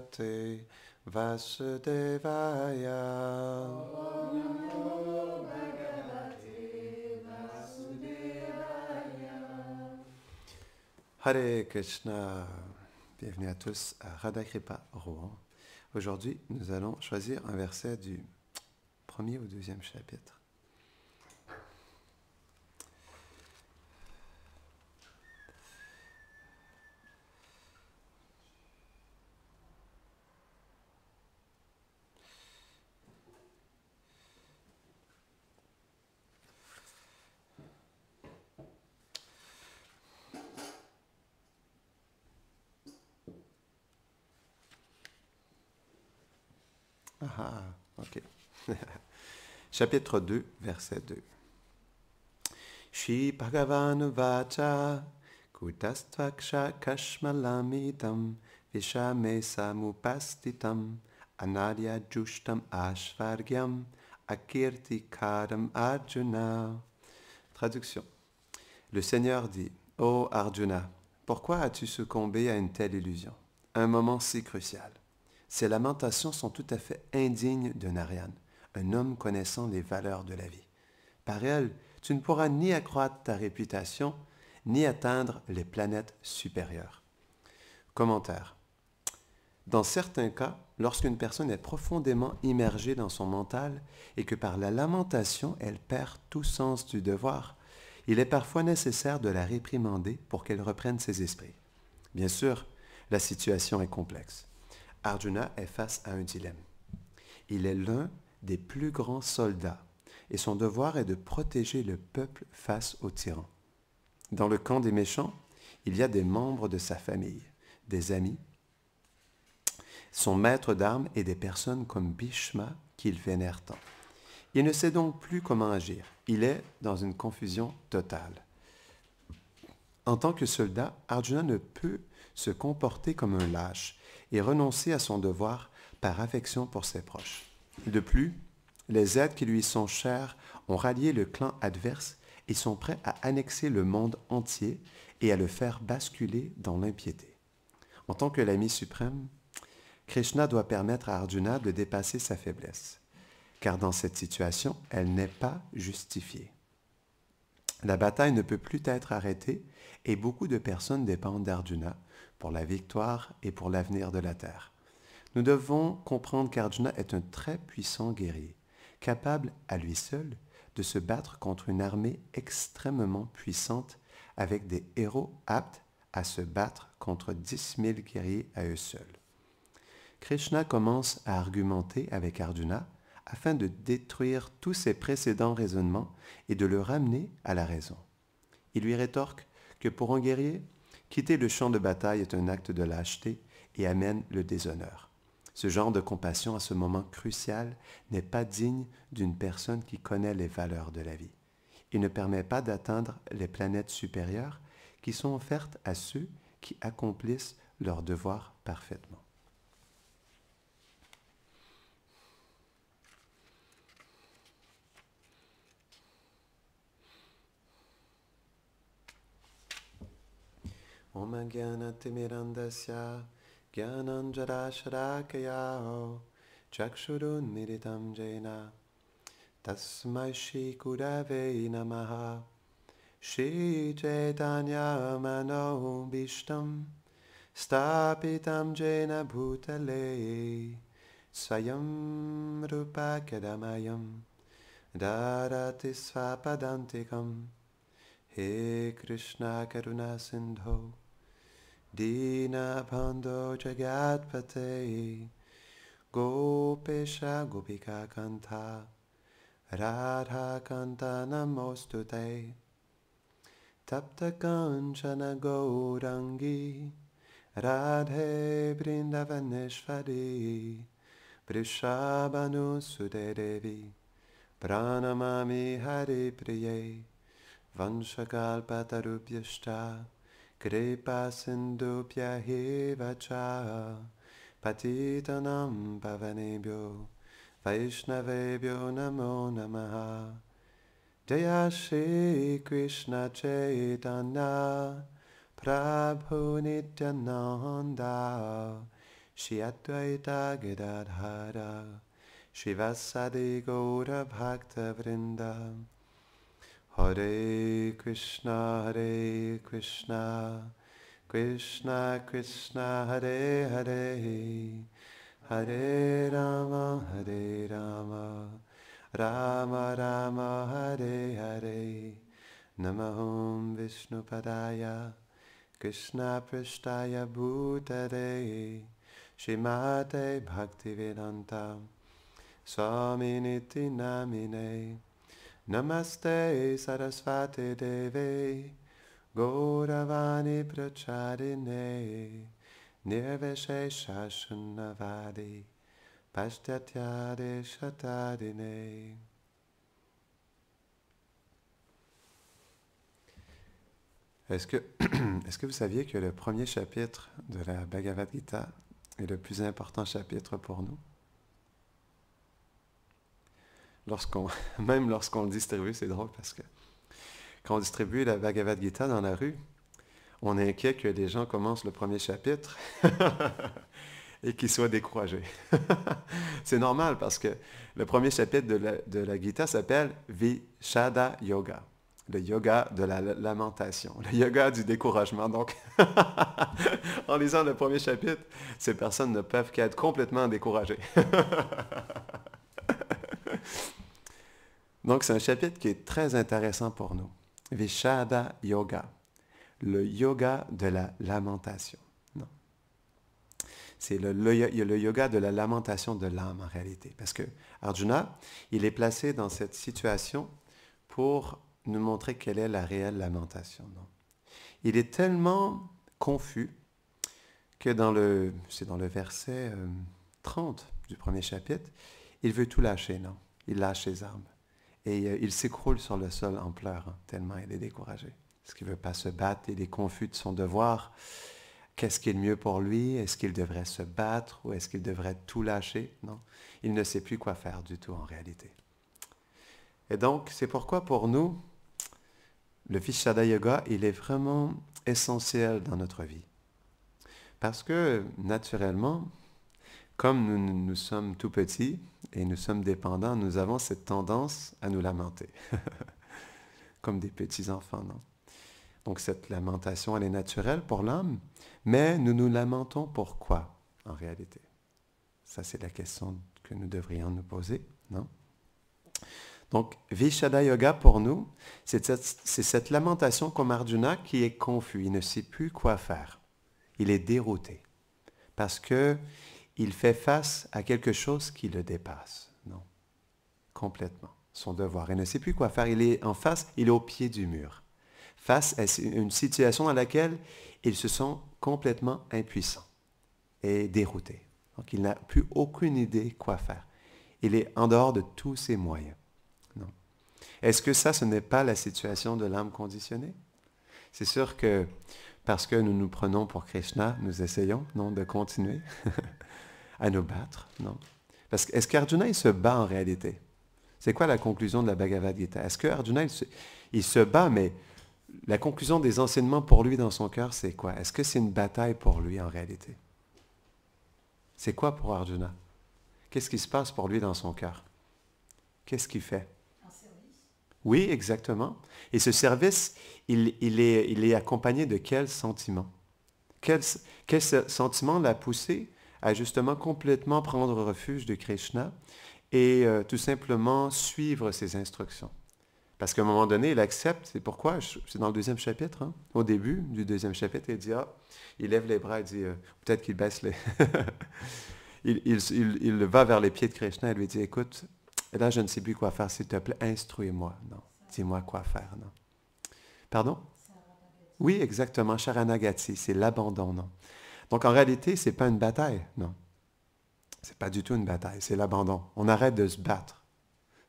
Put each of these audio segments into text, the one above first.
Bhagavate Vasudevaya. Hare Krishna. Bienvenue à tous à Radha-Kripa Rouen. Aujourd'hui, nous allons choisir un verset du premier ou deuxième chapitre. Ah, ok. Chapitre 2, verset 2. Shri Bhagavan Vacha Kutastvaksha Kashmalamitam Vishame Samupastitam Anadya Jushtam Ashvargyam Akirtikaram Arjuna. Traduction. Le Seigneur dit, ô Arjuna, pourquoi as-tu succombé à une telle illusion? Un moment si crucial. Ces lamentations sont tout à fait indignes de Narayan, un homme connaissant les valeurs de la vie. Par elles, tu ne pourras ni accroître ta réputation, ni atteindre les planètes supérieures. Commentaire. Dans certains cas, lorsqu'une personne est profondément immergée dans son mental et que par la lamentation, elle perd tout sens du devoir, il est parfois nécessaire de la réprimander pour qu'elle reprenne ses esprits. Bien sûr, la situation est complexe. Arjuna est face à un dilemme. Il est l'un des plus grands soldats et son devoir est de protéger le peuple face aux tyrans. Dans le camp des méchants, il y a des membres de sa famille, des amis, son maître d'armes et des personnes comme Bhishma qu'il vénère tant. Il ne sait donc plus comment agir. Il est dans une confusion totale. En tant que soldat, Arjuna ne peut se comporter comme un lâche et renoncer à son devoir par affection pour ses proches. De plus, les aides qui lui sont chères ont rallié le clan adverse et sont prêts à annexer le monde entier et à le faire basculer dans l'impiété. En tant que l'ami suprême, Krishna doit permettre à Arjuna de dépasser sa faiblesse, car dans cette situation, elle n'est pas justifiée. La bataille ne peut plus être arrêtée et beaucoup de personnes dépendent d'Arjuna pour la victoire et pour l'avenir de la terre. Nous devons comprendre qu'Arjuna est un très puissant guerrier, capable à lui seul de se battre contre une armée extrêmement puissante avec des héros aptes à se battre contre 10 000 guerriers à eux seuls. Krishna commence à argumenter avec Arjuna afin de détruire tous ses précédents raisonnements et de le ramener à la raison. Il lui rétorque que pour un guerrier, quitter le champ de bataille est un acte de lâcheté et amène le déshonneur. Ce genre de compassion à ce moment crucial n'est pas digne d'une personne qui connaît les valeurs de la vie. Il ne permet pas d'atteindre les planètes supérieures qui sont offertes à ceux qui accomplissent leur devoir parfaitement. Om Jnana-timirandasya Jnananjana-sharakaya Chakshurunmiritam Jena Tasmai Shri Gurave Namaha Shri Chaitanya Mano Bhishtam Stapitam Jena Bhutale Swayam Rupa Kadamayam Darati Svapadantikam He Krishna Karuna Sindho Dina Bando Jagatpate Gopesha Gopika Kanta Radha Kanta Namostute Tapta Kanchana Gaurangi Radhe Brindavaneshvari Vrishabhanu Sudedevi Pranamami Hari Priye Vanshakalpatarubhyashta Kripa Sindhubhya Eva Cha Patitanam Pavanebhyo Vaishnavebhyo Namo Namaha Jaya Shri Krishna Chaitanya Prabhu Nityananda Shri Advaita Gadadhara Shivasadi Gaura Bhakta Vrinda Hare Krishna Krishna Krishna Hare Hare Hare Rama Rama Rama Hare Hare Namaham Vishnu Padaya Krishna Prishtaya Bhutare Shrimate Bhaktivedanta Swaminiti Namine Namaste Sarasvati Deve Gauravani Pracharine Nirvishesha Shunnavadi Pashtatyade Shatadine. Est-ce que vous saviez que le premier chapitre de la Bhagavad Gita est le plus important chapitre pour nous? Même lorsqu'on le distribue, c'est drôle parce que quand on distribue la Bhagavad Gita dans la rue, on est inquiet que les gens commencent le premier chapitre et qu'ils soient découragés. C'est normal parce que le premier chapitre de la Gita s'appelle Vishada Yoga, le yoga de la lamentation, le yoga du découragement. Donc, en lisant le premier chapitre, ces personnes ne peuvent qu'être complètement découragées. Donc, c'est un chapitre qui est très intéressant pour nous. Vishada Yoga, le yoga de la lamentation. Non. C'est le yoga de la lamentation de l'âme en réalité. Parce que Arjuna, il est placé dans cette situation pour nous montrer quelle est la réelle lamentation. Non. Il est tellement confus que c'est dans le verset 30 du premier chapitre, il veut tout lâcher, non? Il lâche ses armes. Et il s'écroule sur le sol en pleurant, tellement il est découragé. Parce qu'il ne veut pas se battre, il est confus de son devoir. Qu'est-ce qui est le mieux pour lui? Est-ce qu'il devrait se battre ou est-ce qu'il devrait tout lâcher? Non, il ne sait plus quoi faire du tout en réalité. Et donc, c'est pourquoi pour nous, le Vishada Yoga, il est vraiment essentiel dans notre vie. Parce que, naturellement, comme nous sommes tout petits et nous sommes dépendants, nous avons cette tendance à nous lamenter. Comme des petits enfants, non? Donc cette lamentation, elle est naturelle pour l'âme, mais nous nous lamentons pourquoi, en réalité? Ça, c'est la question que nous devrions nous poser, non? Donc, Vishada Yoga, pour nous, c'est cette lamentation comme Arjuna qui est confus, il ne sait plus quoi faire. Il est dérouté, parce que il fait face à quelque chose qui le dépasse, non? Complètement, son devoir. Il ne sait plus quoi faire, il est en face, il est au pied du mur. Face à une situation dans laquelle il se sent complètement impuissant et dérouté. Donc, il n'a plus aucune idée quoi faire. Il est en dehors de tous ses moyens. Non. Est-ce que ça, ce n'est pas la situation de l'âme conditionnée? C'est sûr que parce que nous nous prenons pour Krishna, nous essayons, non, de continuer à nous battre, non. Parce que, est-ce qu'Arjuna, il se bat en réalité? C'est quoi la conclusion de la Bhagavad Gita? Est-ce que Arjuna, il se bat, mais la conclusion des enseignements pour lui dans son cœur, c'est quoi? Est-ce que c'est une bataille pour lui en réalité? C'est quoi pour Arjuna? Qu'est-ce qui se passe pour lui dans son cœur? Qu'est-ce qu'il fait? Un service. Oui, exactement. Et ce service, il est accompagné de quel sentiment? Quel sentiment l'a poussé à justement complètement prendre refuge de Krishna et tout simplement suivre ses instructions? Parce qu'à un moment donné, il accepte, c'est pourquoi, c'est dans le deuxième chapitre, hein? Au début du deuxième chapitre, il dit, il lève les bras, il dit, peut-être qu'il baisse les... il va vers les pieds de Krishna et lui dit, écoute, là je ne sais plus quoi faire, s'il te plaît, instruis-moi, non, dis-moi quoi faire, non. Pardon? Oui, exactement, Sharanagati, c'est l'abandon, non. Donc en réalité, ce n'est pas une bataille, non. Ce n'est pas du tout une bataille, c'est l'abandon. On arrête de se battre.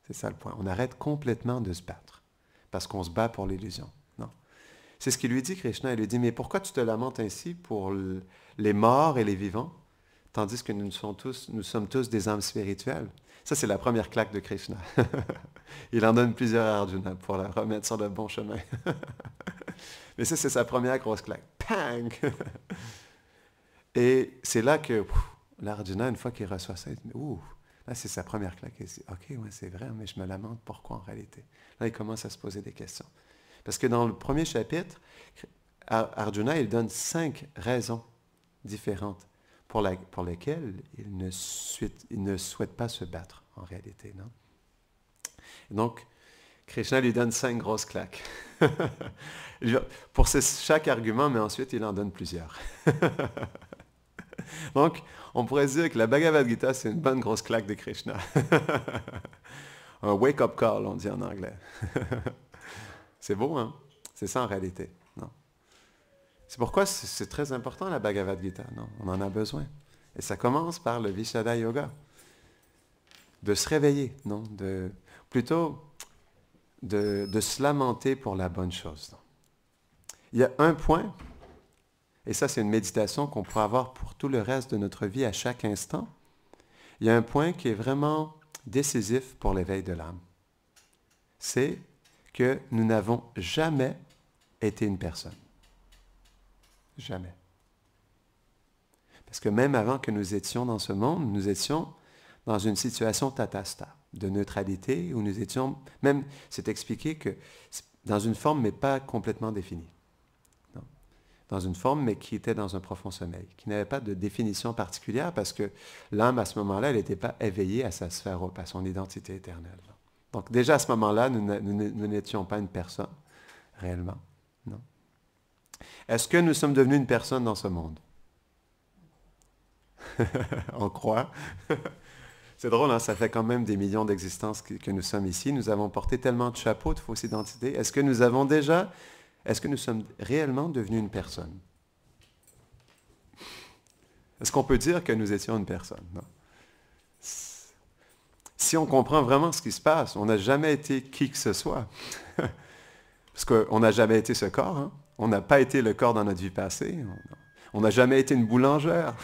C'est ça le point. On arrête complètement de se battre parce qu'on se bat pour l'illusion. Non. C'est ce qu'il lui dit, Krishna. Il lui dit, mais pourquoi tu te lamentes ainsi pour les morts et les vivants, tandis que nous sommes tous des âmes spirituelles? Ça, c'est la première claque de Krishna. Il en donne plusieurs à Arjuna pour la remettre sur le bon chemin. Mais ça, c'est sa première grosse claque. Pang! Et c'est là que là, Arjuna, une fois qu'il reçoit ça, il dit, ouh, là, c'est sa première claque. Il dit, ok, ouais, c'est vrai, mais je me lamente, pourquoi en réalité? Là, il commence à se poser des questions. Parce que dans le premier chapitre, Arjuna, il donne 5 raisons différentes pour lesquelles il ne souhaite pas se battre, en réalité, non? Et donc, Krishna lui donne 5 grosses claques. Pour chaque argument, mais ensuite, il en donne plusieurs. Donc, on pourrait dire que la Bhagavad Gita, c'est une bonne grosse claque de Krishna. Un wake-up call, on dit en anglais. C'est beau, hein? C'est ça en réalité. Non. C'est pourquoi c'est très important la Bhagavad Gita. Non, on en a besoin. Et ça commence par le Vishada Yoga. De se réveiller, non? Plutôt de se lamenter pour la bonne chose. Non? Il y a un point, et ça c'est une méditation qu'on pourra avoir pour tout le reste de notre vie à chaque instant. Il y a un point qui est vraiment décisif pour l'éveil de l'âme. C'est que nous n'avons jamais été une personne. Jamais. Parce que même avant que nous étions dans ce monde, nous étions dans une situation tatasta, de neutralité, où nous étions, même, c'est expliqué que dans une forme, mais pas complètement définie. Non. Dans une forme, mais qui était dans un profond sommeil, qui n'avait pas de définition particulière, parce que l'âme, à ce moment-là, elle n'était pas éveillée à sa sphère, à son identité éternelle. Non. Donc déjà, à ce moment-là, nous n'étions pas une personne, réellement. Non. Est-ce que nous sommes devenus une personne dans ce monde? On croit. C'est drôle, hein? Ça fait quand même des millions d'existences que nous sommes ici. Nous avons porté tellement de chapeaux, de fausses identités. Est-ce que nous sommes réellement devenus une personne? Est-ce qu'on peut dire que nous étions une personne? Non. Si on comprend vraiment ce qui se passe, on n'a jamais été qui que ce soit. Parce qu'on n'a jamais été ce corps. Hein? On n'a pas été le corps dans notre vie passée. On n'a jamais été une boulangère,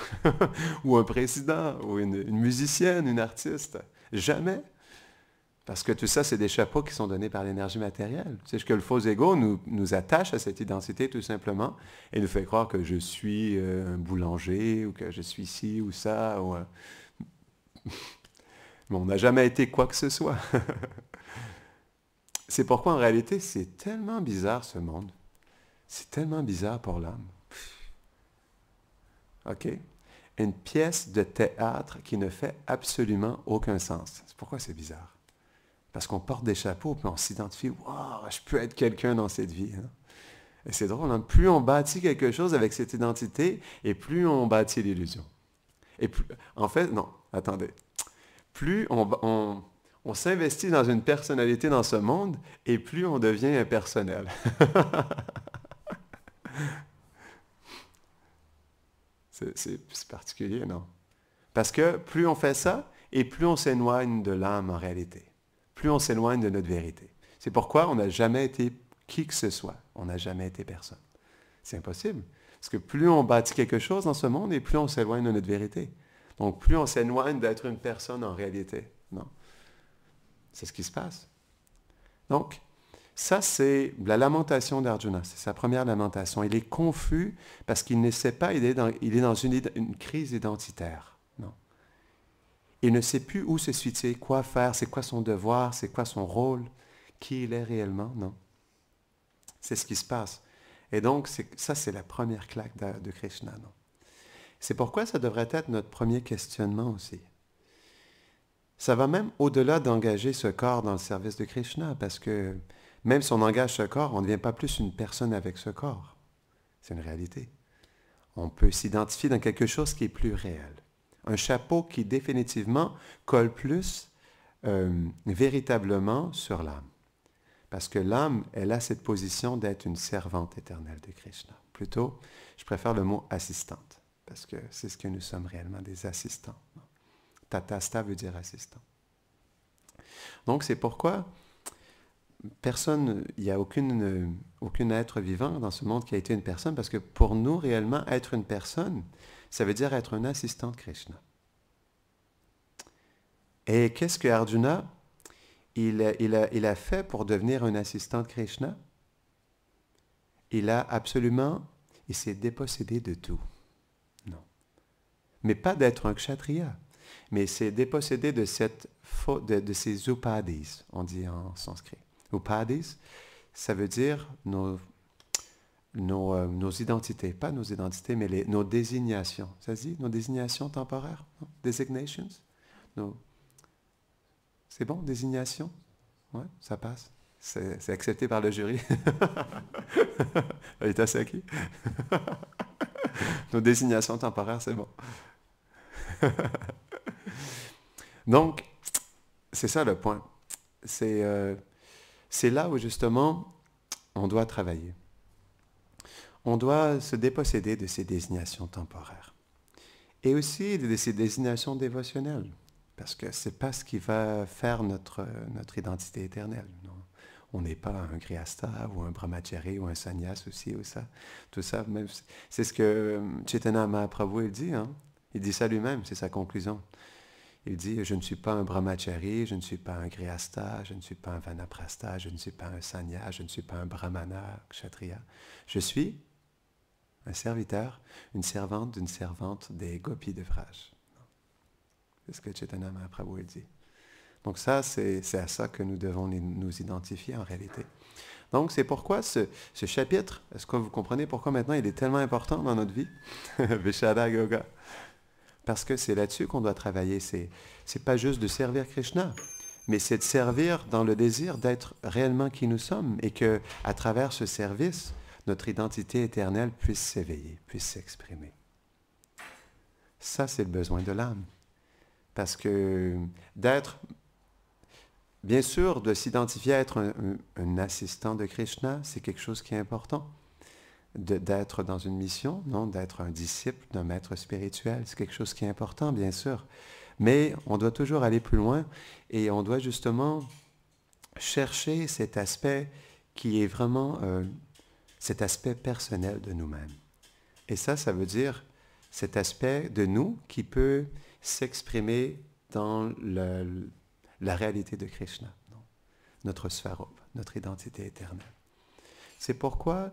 ou un président, ou une musicienne, une artiste. Jamais. Parce que tout ça, c'est des chapeaux qui sont donnés par l'énergie matérielle. C'est que le faux ego nous attache à cette identité tout simplement et nous fait croire que je suis un boulanger, ou que je suis ci ou ça. Mais on n'a jamais été quoi que ce soit. C'est pourquoi en réalité, c'est tellement bizarre ce monde. C'est tellement bizarre pour l'âme. OK? Une pièce de théâtre qui ne fait absolument aucun sens. C'est pourquoi c'est bizarre. Parce qu'on porte des chapeaux, puis on s'identifie, waouh, je peux être quelqu'un dans cette vie. Hein? Et c'est drôle, hein? Plus on bâtit quelque chose avec cette identité, et plus on bâtit l'illusion. Et plus, en fait, non, attendez. Plus on s'investit dans une personnalité dans ce monde, et plus on devient impersonnel. C'est particulier, non? Parce que plus on fait ça, et plus on s'éloigne de l'âme en réalité. Plus on s'éloigne de notre vérité. C'est pourquoi on n'a jamais été qui que ce soit. On n'a jamais été personne. C'est impossible. Parce que plus on bâtit quelque chose dans ce monde, et plus on s'éloigne de notre vérité. Donc plus on s'éloigne d'être une personne en réalité. Non. C'est ce qui se passe. Donc, ça, c'est la lamentation d'Arjuna. C'est sa première lamentation. Il est confus parce qu'il ne sait pas, il est dans une crise identitaire. Non. Il ne sait plus où se situer, quoi faire, c'est quoi son devoir, c'est quoi son rôle, qui il est réellement. Non. C'est ce qui se passe. Et donc, ça, c'est la première claque de Krishna. Non. C'est pourquoi ça devrait être notre premier questionnement aussi. Ça va même au-delà d'engager ce corps dans le service de Krishna, parce que même si on engage ce corps, on ne devient pas plus une personne avec ce corps. C'est une réalité. On peut s'identifier dans quelque chose qui est plus réel. Un chapeau qui définitivement colle plus véritablement sur l'âme. Parce que l'âme, elle a cette position d'être une servante éternelle de Krishna. Plutôt, je préfère le mot assistante, parce que c'est ce que nous sommes réellement, des assistants. Tatasta veut dire assistant. Donc c'est pourquoi personne, il n'y a aucun être vivant dans ce monde qui a été une personne, parce que pour nous, réellement, être une personne, ça veut dire être un assistant de Krishna. Et qu'est-ce que Arjuna, il a fait pour devenir un assistant de Krishna? Il s'est dépossédé de tout. Non. mais pas d'être un kshatriya. Mais c'est déposséder de ces upadis, on dit en sanskrit. Upadis, ça veut dire nos identités, pas nos identités, mais nos désignations. Ça se dit, nos désignations temporaires? Non? Designations? C'est bon, désignation? Ouais, ça passe. C'est accepté par le jury. Il est assez acquis. Nos désignations temporaires, c'est bon. Donc, c'est ça le point. C'est là où justement on doit travailler. On doit se déposséder de ces désignations temporaires. Et aussi de ces désignations dévotionnelles. Parce que ce n'est pas ce qui va faire notre identité éternelle. Non. On n'est pas un grihastha ou un brahmachari ou un sannyas aussi, ou ça. Tout ça, même, c'est ce que Chaitanya Mahaprabhu il dit. Hein? Il dit ça lui-même, c'est sa conclusion. Il dit, je ne suis pas un brahmachari, je ne suis pas un grihastha, je ne suis pas un vanaprastha, je ne suis pas un sannyas, je ne suis pas un brahmana, kshatriya. Je suis un serviteur, une servante d'une servante des gopis de Vraj. C'est ce que Chaitanya Mahaprabhu dit. Donc ça, c'est à ça que nous devons nous identifier en réalité. Donc c'est pourquoi ce chapitre, est-ce que vous comprenez pourquoi maintenant il est tellement important dans notre vie? Vishada Yoga. Parce que c'est là-dessus qu'on doit travailler. C'est pas juste de servir Krishna, mais c'est de servir dans le désir d'être réellement qui nous sommes et que à travers ce service, notre identité éternelle puisse s'éveiller, puisse s'exprimer. Ça, c'est le besoin de l'âme. Parce que d'être, bien sûr, de s'identifier à être un assistant de Krishna, c'est quelque chose qui est important. D'être dans une mission, non, d'être un disciple d'un maître spirituel, c'est quelque chose qui est important, bien sûr. Mais on doit toujours aller plus loin et on doit justement chercher cet aspect qui est vraiment cet aspect personnel de nous-mêmes. Et ça veut dire cet aspect de nous qui peut s'exprimer dans la réalité de Krishna, non? Notre Svarup, notre identité éternelle. C'est pourquoi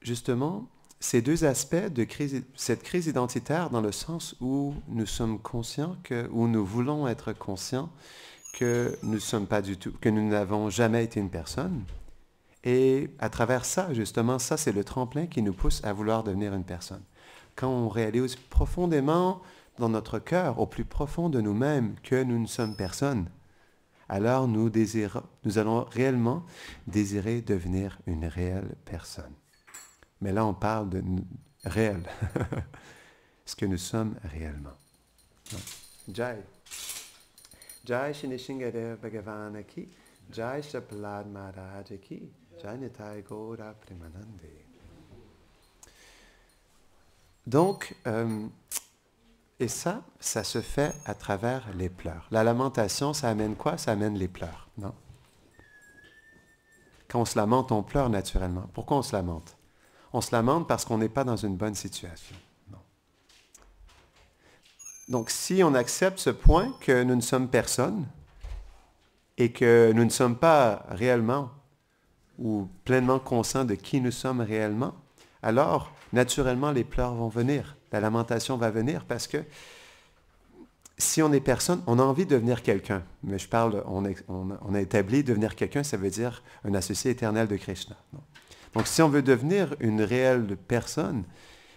justement, ces deux aspects de cette crise identitaire dans le sens où nous sommes conscients, où nous voulons être conscients que nous ne sommes pas du tout, que nous n'avons jamais été une personne. Et à travers ça, justement, ça c'est le tremplin qui nous pousse à vouloir devenir une personne. Quand on réalise profondément dans notre cœur, au plus profond de nous-mêmes, que nous ne sommes personne, alors nous allons réellement désirer devenir une réelle personne. Mais là, on parle de réel, ce que nous sommes réellement. Jai. Jai Shri Nishingadev Bhagavan Ki, Jai Shri Prahlad Maharaj Ki, Jai Nitai Gaura Premanande. Donc, et ça se fait à travers les pleurs. La lamentation, ça amène quoi? Ça amène les pleurs, non? Quand on se lamente, on pleure naturellement. Pourquoi on se lamente? On se lamente parce qu'on n'est pas dans une bonne situation. Non. Donc, si on accepte ce point que nous ne sommes personne et que nous ne sommes pas réellement ou pleinement conscients de qui nous sommes réellement, alors, naturellement, les pleurs vont venir. La lamentation va venir parce que si on est personne, on a envie de devenir quelqu'un. Mais je parle, on a établi devenir quelqu'un, ça veut dire un associé éternel de Krishna. Non. Donc, si on veut devenir une réelle personne,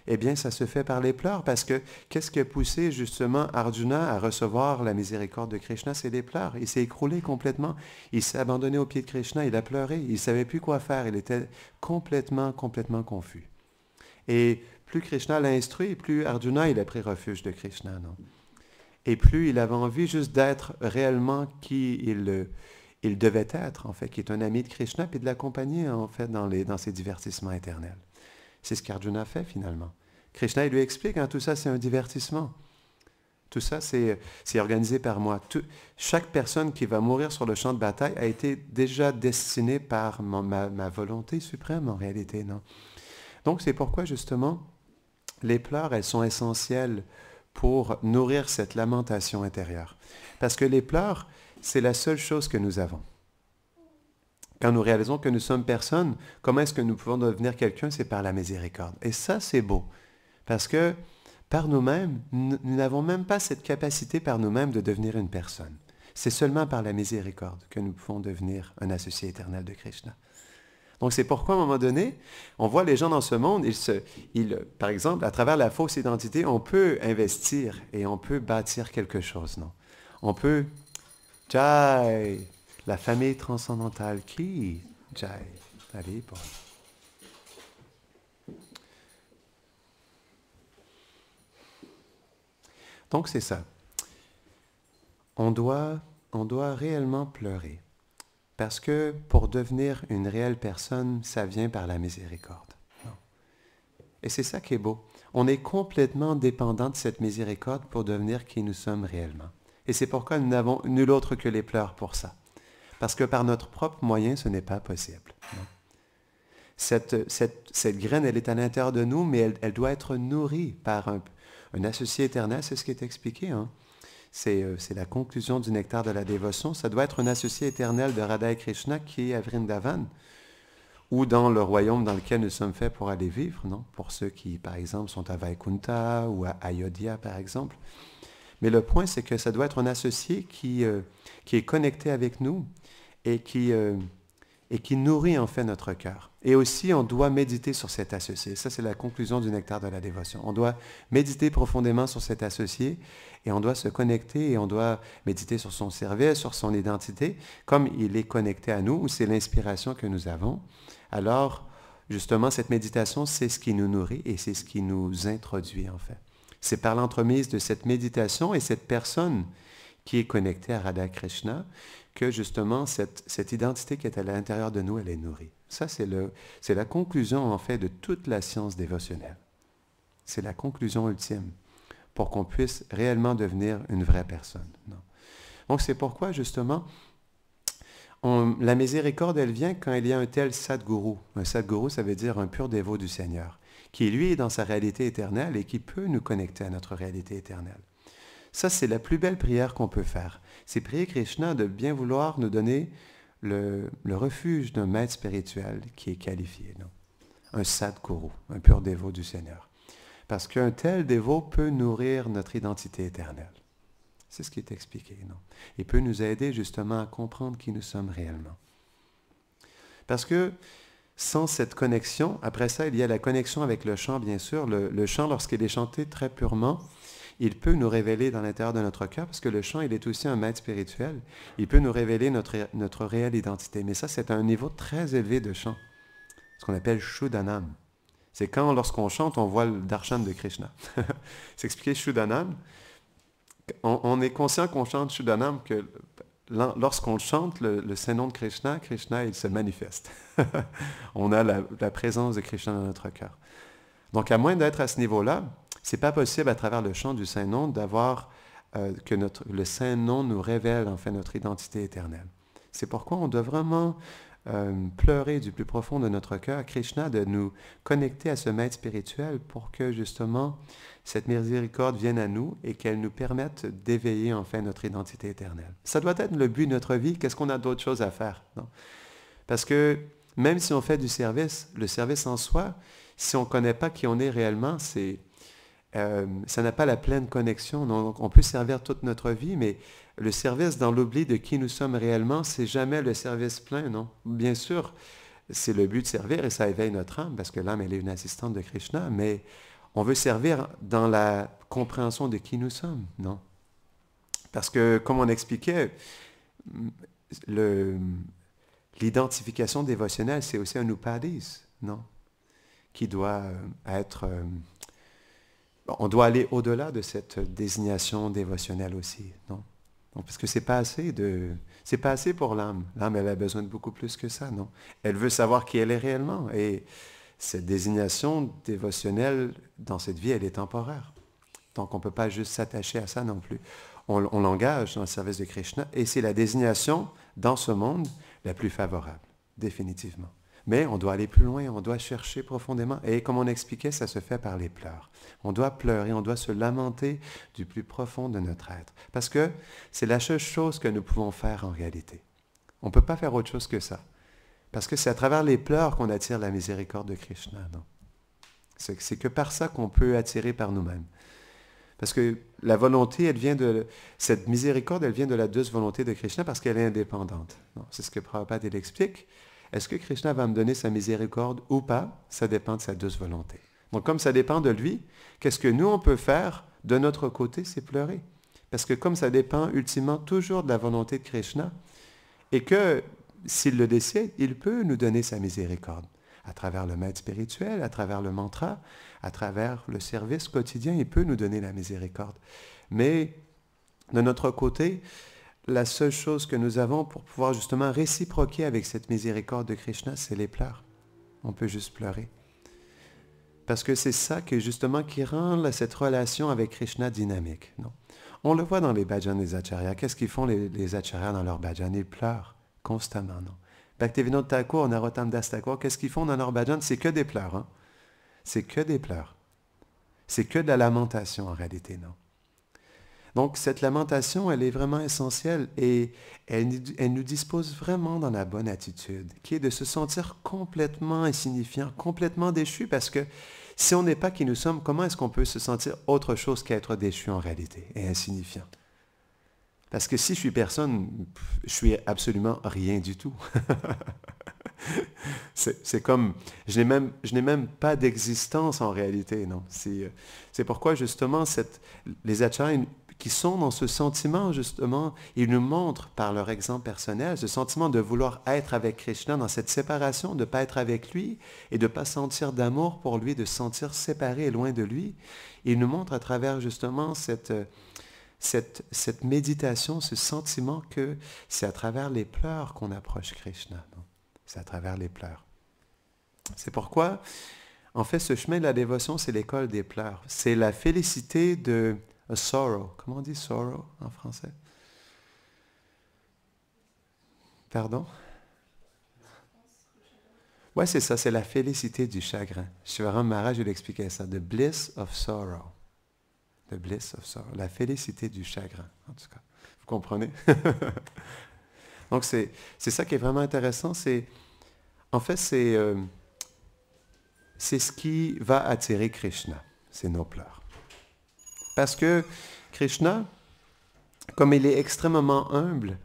eh bien, ça se fait par les pleurs, parce que qu'est-ce qui a poussé justement Arjuna à recevoir la miséricorde de Krishna? C'est les pleurs. Il s'est écroulé complètement. Il s'est abandonné aux pieds de Krishna. Il a pleuré. Il ne savait plus quoi faire. Il était complètement confus. Et plus Krishna l'a instruit, plus Arjuna, il a pris refuge de Krishna, non? Et plus il avait envie juste d'être réellement qui il devait être, en fait, qui est un ami de Krishna, puis de l'accompagner, en fait, dans ses divertissements éternels. C'est ce qu'Arjuna fait, finalement. Krishna, il lui explique, tout ça, c'est un divertissement. Tout ça, c'est organisé par moi. Chaque personne qui va mourir sur le champ de bataille a été déjà destinée par ma volonté suprême, en réalité, non? Donc, c'est pourquoi, justement, les pleurs, elles sont essentielles pour nourrir cette lamentation intérieure. Parce que les pleurs, c'est la seule chose que nous avons. Quand nous réalisons que nous sommes personne, comment est-ce que nous pouvons devenir quelqu'un? C'est par la miséricorde. Et ça, c'est beau. Parce que par nous-mêmes, nous n'avons même pas cette capacité par nous-mêmes de devenir une personne. C'est seulement par la miséricorde que nous pouvons devenir un associé éternel de Krishna. Donc c'est pourquoi à un moment donné, on voit les gens dans ce monde, par exemple, à travers la fausse identité, on peut investir et on peut bâtir quelque chose, non? On peut, Jai, la famille transcendantale qui, Jai, allez, bon. Donc c'est ça. On doit réellement pleurer. Parce que pour devenir une réelle personne, ça vient par la miséricorde. Non. Et c'est ça qui est beau. On est complètement dépendant de cette miséricorde pour devenir qui nous sommes réellement. Et c'est pourquoi nous n'avons nul autre que les pleurs pour ça. Parce que par notre propre moyen, ce n'est pas possible. Non. Cette graine, elle est à l'intérieur de nous, mais elle doit être nourrie par un associé éternel, c'est ce qui est expliqué, hein? C'est la conclusion du nectar de la dévotion. Ça doit être un associé éternel de Radha et Krishna qui est à Vrindavan ou dans le royaume dans lequel nous sommes faits pour aller vivre, non? Pour ceux qui, par exemple, sont à Vaikuntha ou à Ayodhya, par exemple. Mais le point, c'est que ça doit être un associé qui est connecté avec nous et qui nourrit en fait notre cœur. Et aussi, on doit méditer sur cet associé. Ça, c'est la conclusion du nectar de la dévotion. On doit méditer profondément sur cet associé et on doit se connecter et on doit méditer sur son service, sur son identité, comme il est connecté à nous, ou c'est l'inspiration que nous avons. Alors, justement, cette méditation, c'est ce qui nous nourrit et c'est ce qui nous introduit, en fait. C'est par l'entremise de cette méditation et cette personne qui est connectée à Radha Krishna que justement cette identité qui est à l'intérieur de nous, elle est nourrie. Ça, c'est la conclusion en fait de toute la science dévotionnelle. C'est la conclusion ultime pour qu'on puisse réellement devenir une vraie personne. Non. Donc c'est pourquoi justement, la miséricorde, elle vient quand il y a un tel sadguru. Un sadguru, ça veut dire un pur dévot du Seigneur, qui lui est dans sa réalité éternelle et qui peut nous connecter à notre réalité éternelle. Ça, c'est la plus belle prière qu'on peut faire. C'est prier Krishna de bien vouloir nous donner le refuge d'un maître spirituel qui est qualifié, non? Un sadguru, un pur dévot du Seigneur. Parce qu'un tel dévot peut nourrir notre identité éternelle. C'est ce qui est expliqué, non? Il peut nous aider justement à comprendre qui nous sommes réellement. Parce que sans cette connexion, après ça, il y a la connexion avec le chant, bien sûr. Le chant, lorsqu'il est chanté très purement, il peut nous révéler dans l'intérieur de notre cœur, parce que le chant, il est aussi un maître spirituel. Il peut nous révéler notre réelle identité. Mais ça, c'est un niveau très élevé de chant, ce qu'on appelle Shuddhanam. C'est quand, lorsqu'on chante, on voit le darshan de Krishna. C'est expliqué Shuddhanam. On est conscient qu'on chante Shuddhanam, que lorsqu'on chante le Saint-Nom de Krishna, Krishna, il se manifeste. On a la présence de Krishna dans notre cœur. Donc, à moins d'être à ce niveau-là, c'est pas possible à travers le chant du Saint-Nom d'avoir que le Saint-Nom nous révèle en fait notre identité éternelle. C'est pourquoi on doit vraiment pleurer du plus profond de notre cœur, Krishna, de nous connecter à ce maître spirituel pour que justement cette miséricorde vienne à nous et qu'elle nous permette d'éveiller enfin notre identité éternelle. Ça doit être le but de notre vie. Qu'est-ce qu'on a d'autre choses à faire? Non? Parce que même si on fait du service, le service en soi, si on ne connaît pas qui on est réellement, ça n'a pas la pleine connexion. Donc, on peut servir toute notre vie, mais le service dans l'oubli de qui nous sommes réellement, c'est jamais le service plein, non? Bien sûr, c'est le but de servir et ça éveille notre âme, parce que l'âme, elle est une assistante de Krishna, mais on veut servir dans la compréhension de qui nous sommes, non? Parce que, comme on expliquait, l'identification dévotionnelle, c'est aussi un upadis, non? Qui doit être... on doit aller au-delà de cette désignation dévotionnelle aussi, non? Donc, parce que c'est pas assez pour l'âme. L'âme, elle a besoin de beaucoup plus que ça, non? Elle veut savoir qui elle est réellement. Et cette désignation dévotionnelle dans cette vie, elle est temporaire. Donc, on ne peut pas juste s'attacher à ça non plus. On l'engage dans le service de Krishna et c'est la désignation dans ce monde la plus favorable, définitivement. Mais on doit aller plus loin, on doit chercher profondément. Et comme on expliquait, ça se fait par les pleurs. On doit pleurer, on doit se lamenter du plus profond de notre être. Parce que c'est la seule chose que nous pouvons faire en réalité. On ne peut pas faire autre chose que ça. Parce que c'est à travers les pleurs qu'on attire la miséricorde de Krishna. Non? C'est que par ça qu'on peut attirer par nous-mêmes. Parce que la volonté, cette miséricorde, elle vient de la douce volonté de Krishna parce qu'elle est indépendante. C'est ce que Prabhupada il explique. Est-ce que Krishna va me donner sa miséricorde ou pas? Ça dépend de sa douce volonté. Donc, comme ça dépend de lui, qu'est-ce que nous, on peut faire de notre côté? C'est pleurer. Parce que comme ça dépend ultimement toujours de la volonté de Krishna, et que s'il le décide, il peut nous donner sa miséricorde. À travers le maître spirituel, à travers le mantra, à travers le service quotidien, il peut nous donner la miséricorde. Mais de notre côté, la seule chose que nous avons pour pouvoir justement réciproquer avec cette miséricorde de Krishna, c'est les pleurs. On peut juste pleurer. Parce que c'est ça justement qui rend cette relation avec Krishna dynamique. Non? On le voit dans les bhajans des acharyas. Qu'est-ce qu'ils font les acharyas dans leurs bhajans? Ils pleurent constamment. Non? Bhaktivinoda Thakur, Narottam Das Thakur, qu'est-ce qu'ils font dans leurs bhajans? C'est que des pleurs. Hein? C'est que des pleurs. C'est que de la lamentation en réalité, non? Donc, cette lamentation, elle est vraiment essentielle et elle nous dispose vraiment dans la bonne attitude, qui est de se sentir complètement insignifiant, complètement déchu, parce que si on n'est pas qui nous sommes, comment est-ce qu'on peut se sentir autre chose qu'être déchu en réalité et insignifiant? Parce que si je suis personne, je suis absolument rien du tout. C'est comme, je n'ai même pas d'existence en réalité, non? C'est pourquoi justement les acharyas qui sont dans ce sentiment justement, ils nous montrent par leur exemple personnel ce sentiment de vouloir être avec Krishna dans cette séparation, de ne pas être avec lui et de ne pas sentir d'amour pour lui, de se sentir séparé et loin de lui. Ils nous montrent à travers justement cette méditation, ce sentiment que c'est à travers les pleurs qu'on approche Krishna. Non? C'est à travers les pleurs. C'est pourquoi, en fait, ce chemin de la dévotion, c'est l'école des pleurs. C'est la félicité de sorrow. Comment on dit sorrow en français? Pardon? Oui, c'est ça, c'est la félicité du chagrin. Shivaram Maharaj, je l'expliquais ça. The bliss of sorrow. The bliss of sorrow. La félicité du chagrin, en tout cas. Vous comprenez? Donc, c'est ça qui est vraiment intéressant. En fait, c'est ce qui va attirer Krishna. C'est nos pleurs. Parce que Krishna, comme il est extrêmement humble,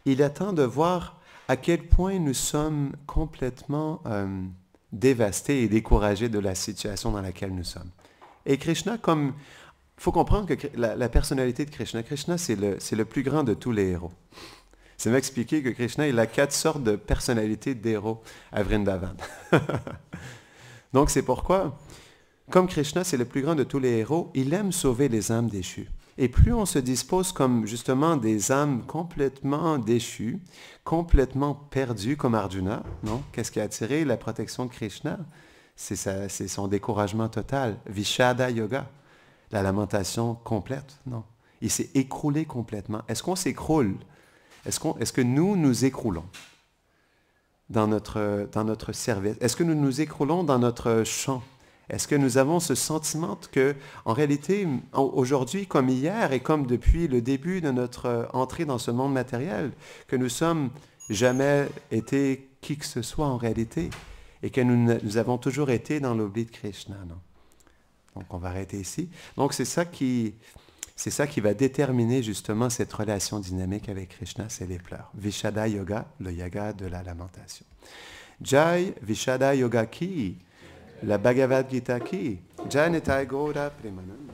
il attend de voir à quel point nous sommes complètement dévastés et découragés de la situation dans laquelle nous sommes. Et Krishna, il faut comprendre que la personnalité de Krishna, c'est le plus grand de tous les héros. C'est m'expliquer que Krishna, il a 4 sortes de personnalités d'héros à Vrindavan. Donc c'est pourquoi, comme Krishna, c'est le plus grand de tous les héros, il aime sauver les âmes déchues. Et plus on se dispose comme justement des âmes complètement déchues, complètement perdues, comme Arjuna, non? Qu'est-ce qui a attiré la protection de Krishna? C'est son découragement total. Vishada Yoga, la lamentation complète, non? Il s'est écroulé complètement. Est-ce qu'on s'écroule? Est-ce que nous écroulons dans notre service? Est-ce que nous nous écroulons dans notre chant? Est-ce que nous avons ce sentiment que, en réalité, aujourd'hui comme hier et comme depuis le début de notre entrée dans ce monde matériel, que nous sommes jamais été qui que ce soit en réalité et que nous avons toujours été dans l'oubli de Krishna, non? Donc on va arrêter ici. Donc c'est ça qui va déterminer justement cette relation dynamique avec Krishna, c'est les pleurs. Vishada Yoga, le yoga de la lamentation. Jai Vishada Yoga ki, la Bhagavad Gita ki, Jai Nitai Gaura Premanand.